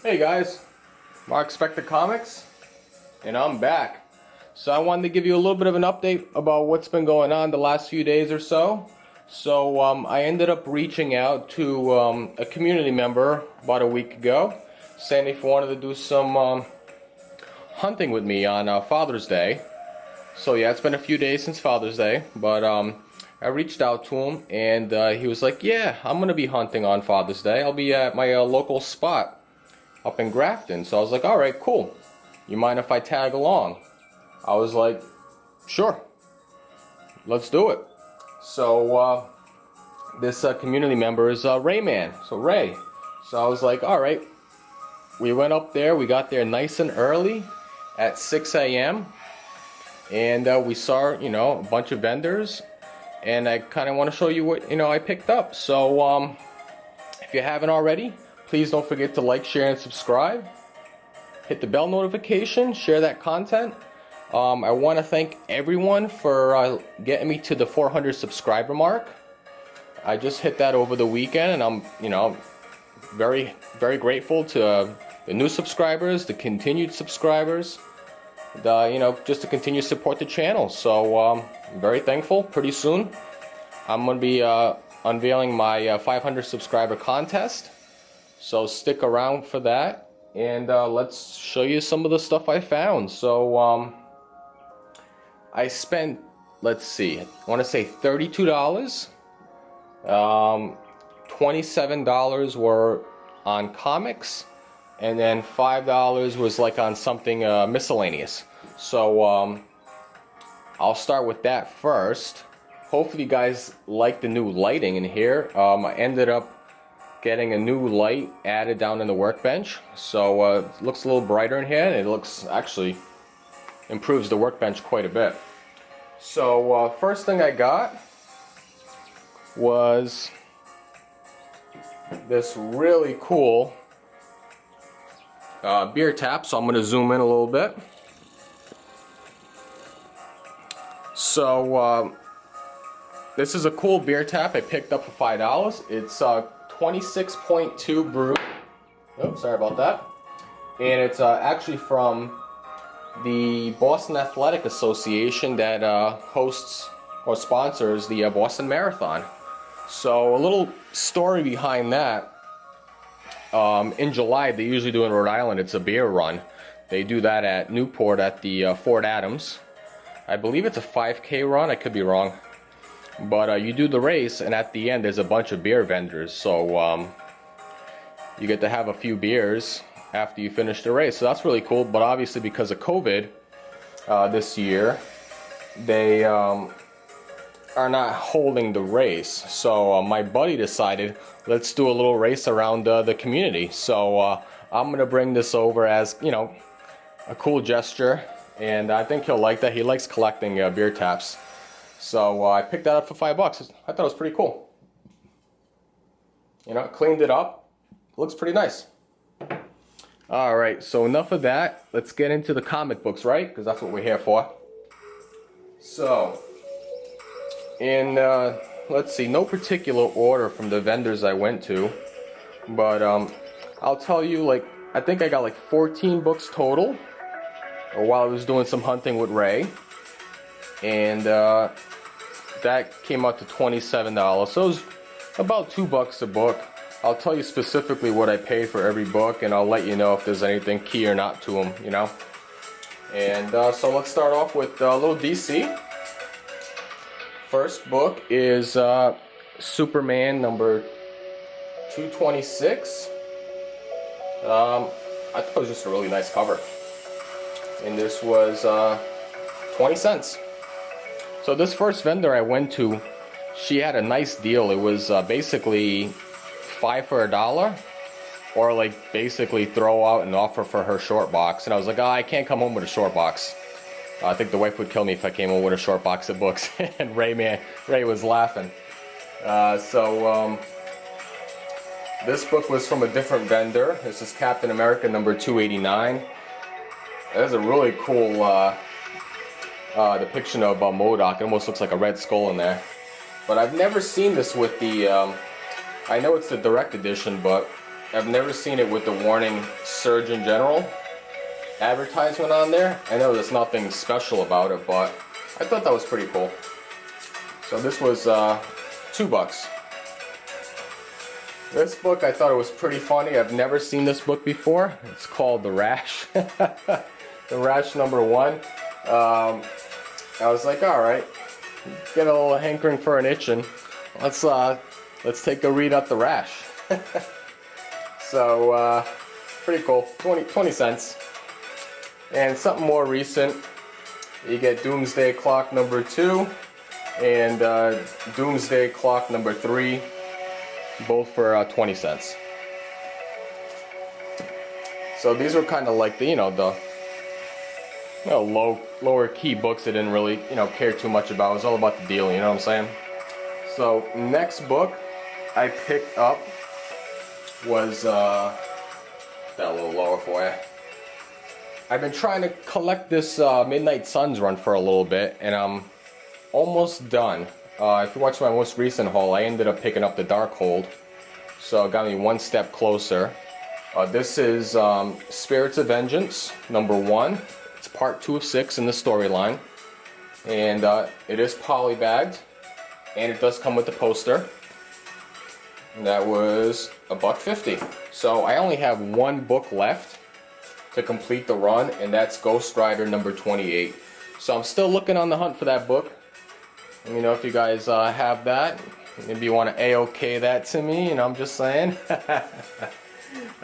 Hey guys, Mark Spector Comics, and I'm back. So I wanted to give you a little bit of an update about what's been going on the last few days or so. So I ended up reaching out to a community member about a week ago, saying if he wanted to do some hunting with me on Father's Day. So yeah, it's been a few days since Father's Day, but I reached out to him, and he was like, yeah, I'm going to be hunting on Father's Day. I'll be at my local spot up in Grafton. So I was like, alright, cool. You mind if I tag along? I was like, sure. Let's do it. So this community member is Rayman. So Ray. So I was like, alright. We went up there. We got there nice and early at 6 a.m. And we saw, a bunch of vendors. And I kind of want to show you what, I picked up. So if you haven't already, please don't forget to like, share, and subscribe. Hit the bell notification, share that content. I want to thank everyone for getting me to the 400 subscriber mark. I just hit that over the weekend, and I'm, very, very grateful to the new subscribers, the continued subscribers, just to continue to support the channel. So I'm very thankful. Pretty soon, I'm going to be unveiling my 500 subscriber contest. So stick around for that, and let's show you some of the stuff I found. So I spent, let's see, I want to say $32. $27 were on comics, and then $5 was like on something miscellaneous. So I'll start with that first. Hopefully you guys like the new lighting in here. I ended up getting a new light added down in the workbench, so it looks a little brighter in here, and it looks actually improves the workbench quite a bit. So first thing I got was this really cool beer tap. So I'm going to zoom in a little bit. So this is a cool beer tap I picked up for $5. It's 26.2 brew. Oh, sorry about that. And it's actually from the Boston Athletic Association that hosts or sponsors the Boston Marathon. So a little story behind that. In July, they usually do in Rhode Island, it's a beer run. They do that at Newport at the Fort Adams. I believe it's a 5K run, I could be wrong. But you do the race, and at the end there's a bunch of beer vendors, so you get to have a few beers after you finish the race. So that's really cool. But obviously because of COVID this year, they are not holding the race. So my buddy decided, let's do a little race around the community. So I'm gonna bring this over as a cool gesture, and I think he'll like that. He likes collecting beer taps. So I picked that up for $5. I thought it was pretty cool. Cleaned it up. Looks pretty nice. Alright, so enough of that. Let's get into the comic books, right? Because that's what we're here for. So, in, let's see, no particular order from the vendors I went to. But I'll tell you, I think I got 14 books total while I was doing some hunting with Ray. And that came out to $27. So it was about $2 a book. I'll tell you specifically what I paid for every book, and I'll let you know if there's anything key or not to them, And so let's start off with a little DC. First book is Superman number 226. I thought it was just a really nice cover. And this was 20 cents. So this first vendor I went to, she had a nice deal. It was basically 5 for $1, or basically throw out an offer for her short box. And I was like, I can't come home with a short box. I think the wife would kill me if I came home with a short box of books. And Ray was laughing. This book was from a different vendor. This is Captain America number 289. There's a really cool depiction of MODOK. It almost looks like a red skull in there. But I've never seen this with the I know it's the direct edition, but I've never seen it with the warning Surgeon General advertisement on there. I know there's nothing special about it, but I thought that was pretty cool. So this was $2. This book, I thought it was pretty funny. I've never seen this book before. It's called The Rash. The Rash #1. I was like, all right, get a little hankering for an itching. Let's take a read at The Rash. So pretty cool. 20 cents. And something more recent, you get Doomsday Clock #2 and Doomsday Clock #3, both for 20 cents. So these were kind of like the lower key books I didn't really care too much about. It was all about the deal, you know what I'm saying? So next book I picked up was that a little lower for you. I've been trying to collect this Midnight Suns run for a little bit, and I'm almost done. If you watch my most recent haul, I ended up picking up the Darkhold, so it got me one step closer. This is Spirits of Vengeance #1. It's part 2 of 6 in the storyline, and it is polybagged, and it does come with the poster. And that was $1.50. So I only have one book left to complete the run, and that's Ghost Rider #28. So I'm still looking on the hunt for that book. Let me know if you guys have that. Maybe you want to A-OK that to me, I'm just saying.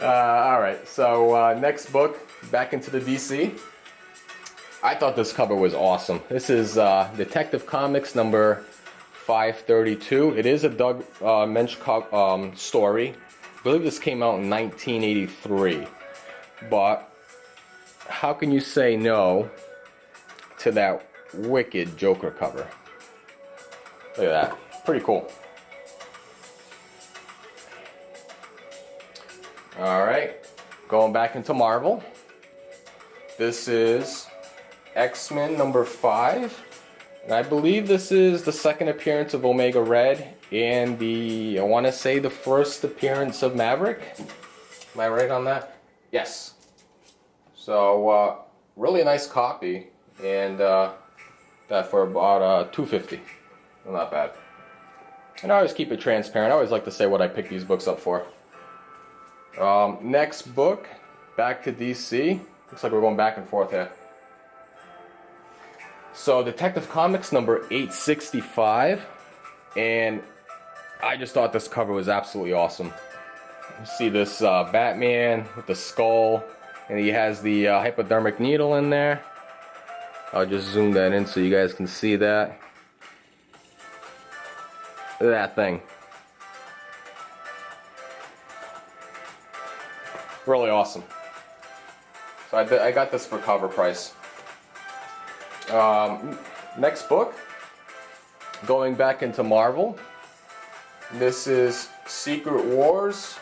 Alright, so next book, back into the DC. I thought this cover was awesome. This is Detective Comics #532. It is a Doug Mensch story. I believe this came out in 1983. But how can you say no to that wicked Joker cover? Look at that. Pretty cool. Alright, going back into Marvel. This is X-Men #5. And I believe this is the second appearance of Omega Red and I want to say the first appearance of Maverick. Am I right on that? Yes. So, really nice copy, and that for about $2.50. Not bad. And I always keep it transparent. I always like to say what I pick these books up for. Next book, back to DC. Looks like we're going back and forth here. So, Detective Comics #865, and I just thought this cover was absolutely awesome. You see this Batman with the skull, and he has the hypodermic needle in there. I'll just zoom that in so you guys can see that. Look at that thing. Really awesome. So I got this for cover price. Next book, going back into Marvel. This is Secret Wars,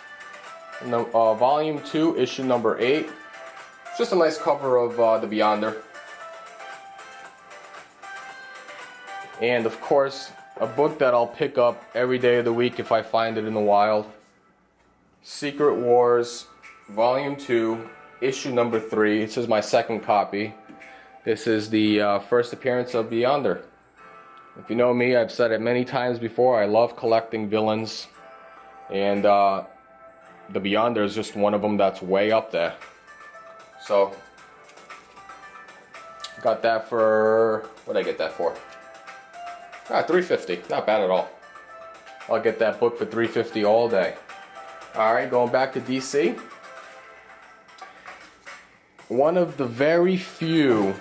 Volume 2, issue #8. It's just a nice cover of the Beyonder. And of course, a book that I'll pick up every day of the week if I find it in the wild. Secret Wars, Volume 2, issue #3. This is my second copy. This is the first appearance of Beyonder. If you know me, I've said it many times before, I love collecting villains. And the Beyonder is just one of them that's way up there. So, got that for, what did I get that for? $3.50, not bad at all. I'll get that book for $3.50 all day. Alright, going back to DC. One of the very few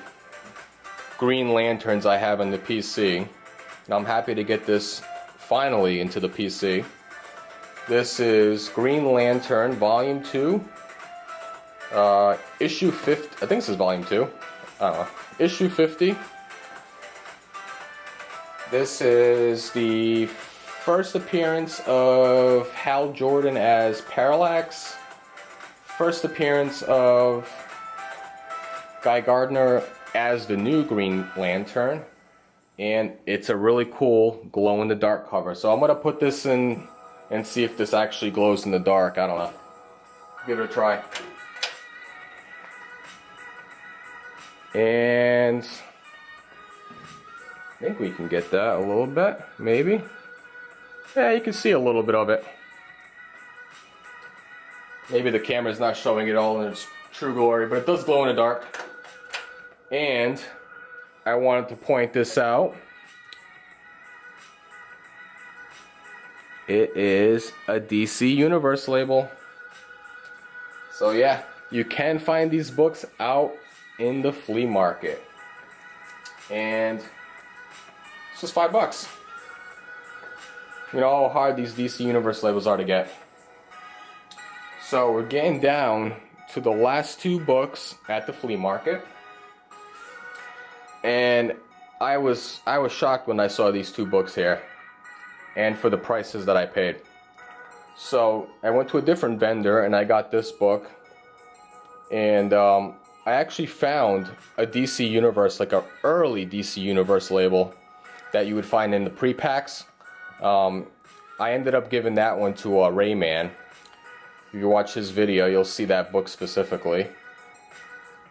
Green Lanterns I have on the PC, and I'm happy to get this finally into the PC. This is Green Lantern Volume 2, issue 50, I think this is Volume 2, I don't know, issue 50. This is the first appearance of Hal Jordan as Parallax, first appearance of Guy Gardner as the new Green Lantern, and it's a really cool glow-in-the-dark cover. So I'm going to put this in and see if this actually glows in the dark. I don't know. give it a try. And I think we can get that a little bit, maybe. Yeah, you can see a little bit of it. Maybe the camera's not showing it all in its true glory, but it does glow in the dark. And I wanted to point this out. It is a DC Universe label. So yeah, you can find these books out in the flea market. And it's just $5. You know how hard these DC Universe labels are to get. So we're getting down to the last 2 books at the flea market. And I was shocked when I saw these 2 books here, and for the prices that I paid. So I went to a different vendor and I got this book, and I actually found a DC Universe, like an early DC Universe label that you would find in the pre-packs. I ended up giving that one to Rayman. If you watch his video, you'll see that book specifically.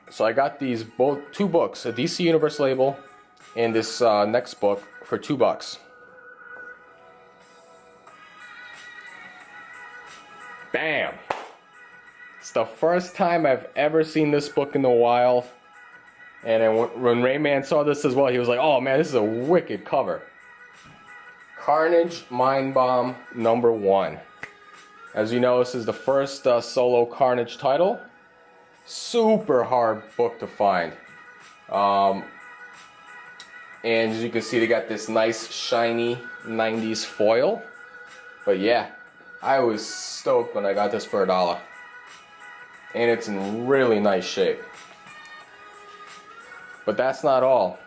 So I got these 2 books, a DC Universe label and this next book, for $2. Bam! It's the first time I've ever seen this book in the wild. And then when Rayman saw this as well, he was like, oh man, this is a wicked cover. Carnage Mind Bomb #1. As you know, this is the first solo Carnage title. Super hard book to find. And as you can see, they got this nice shiny 90s foil. But yeah, I was stoked when I got this for $1. And it's in really nice shape. But that's not all.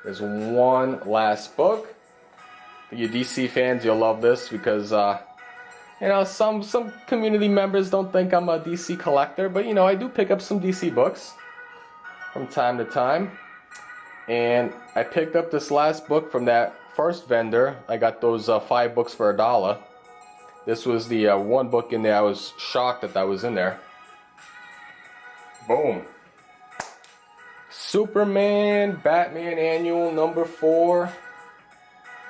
There's one last book. For you DC fans, you'll love this because you know, some community members don't think I'm a DC collector, but you know, I do pick up some DC books from time to time. And I picked up this last book from that first vendor. I got those 5 books for $1. This was the one book in there. I was shocked that was in there. Boom. Superman Batman Annual #4.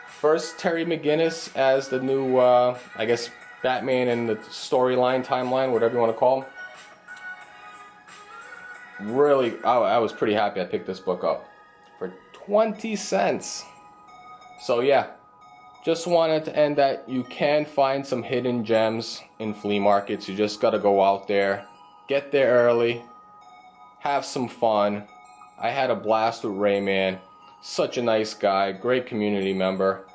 First Terry McGinnis as the new, I guess, Batman in the storyline, timeline, whatever you want to call him. Really, I was pretty happy I picked this book up for 20 cents. So yeah, just wanted to end that you can find some hidden gems in flea markets. You just got to go out there, get there early, have some fun. I had a blast with Rayman. Such a nice guy, great community member.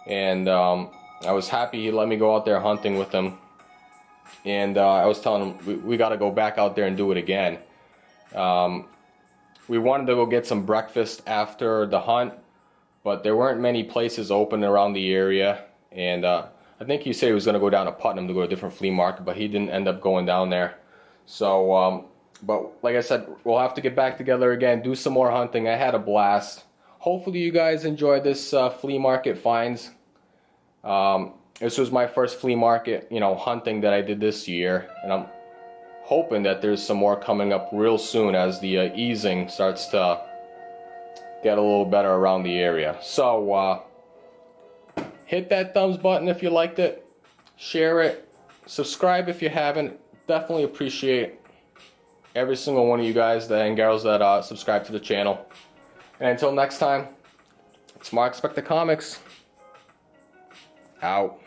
And I was happy he let me go out there hunting with him. And I was telling him we got to go back out there and do it again. We wanted to go get some breakfast after the hunt, but there weren't many places open around the area. And I think he said he was going to go down to Putnam to go to a different flea market, but he didn't end up going down there. So, but like I said, we'll have to get back together again, do some more hunting. I had a blast. Hopefully you guys enjoyed this flea market finds. This was my first flea market, you know, hunting that I did this year, and I'm hoping that there's some more coming up real soon as the easing starts to get a little better around the area. So hit that thumbs button if you liked it, share it, subscribe if you haven't. Definitely appreciate every single one of you guys and girls that subscribe to the channel. And until next time, it's Mark Spector Comics. Out.